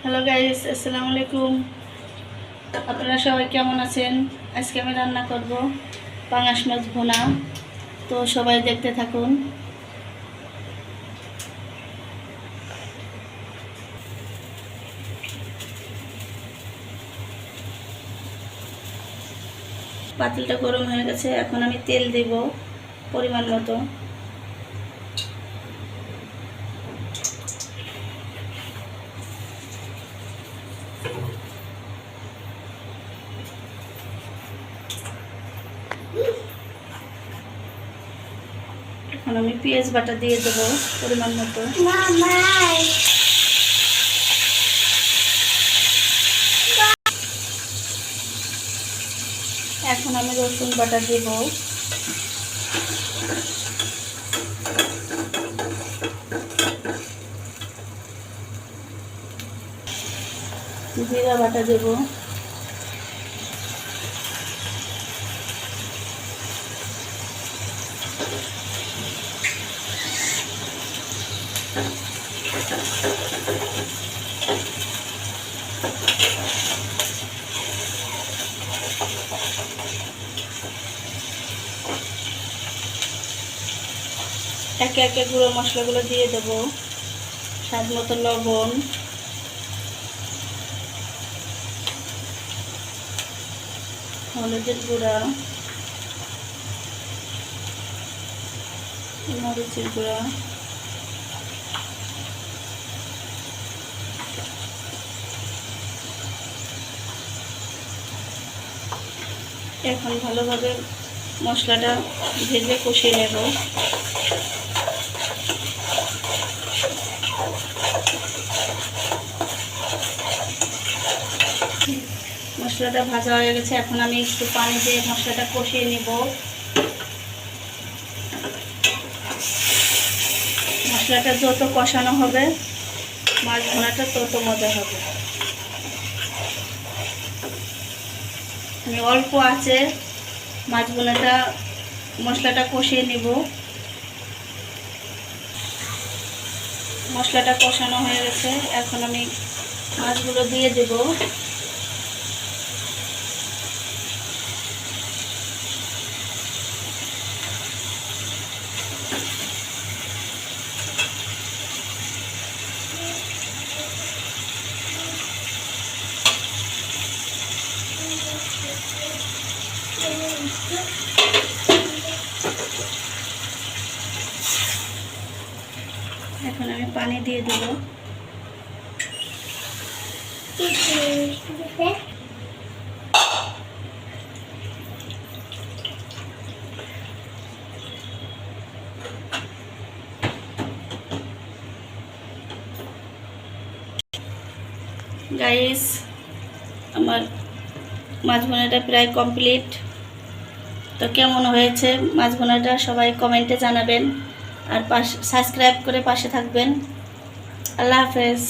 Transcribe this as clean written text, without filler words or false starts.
Hello guys, আসসালামু আলাইকুম। আপনারা সবাই কেমন আছেন? আজকে আমি রান্না করব পাঙাশ মাছ ভুনা। তো সবাই দেখতে থাকুন। পাতিলটা গরম হয়ে গেছে, এখন আমি তেল দেব পরিমাণ মতো। এখন আমি পেঁয়াজ বাটা দিয়ে দেবো পরিমাণ মতো। এখন আমি রসুন বাটা দেব। জিরা বাটা দেব। একে একে গুঁড়ো মশলাগুলো দিয়ে দেব। স্বাদ মতো লবণ, হলুদের গুঁড়া, মরিচের গুঁড়া, এখন ভালোভাবে মশলাটা ভেজে কষিয়ে নেব। মশলাটা ভাজা হয়ে গেছে, এখন আমি একটু পানি দিয়ে মশলাটা কষিয়ে নেব। মশলাটা যত কষানো হবে মাছ ভুনাটা তত মজা হবে। আমি অল্প আছে মাছ ভুনাটা মশলাটা কষিয়ে নেব। মশলাটা কষানো হয়ে গেছে, এখন আমি মাছগুলো দিয়ে দেব। এখন আমি পানি দিয়ে দেব। গাইস, আমার মাছ ভুনাটা প্রায় কমপ্লিট। তো কেমন হয়েছে মাছ ভুনাটা সবাই কমেন্টে জানাবেন, আর সাবস্ক্রাইব করে পাশে থাকবেন। আল্লাহ হাফেজ।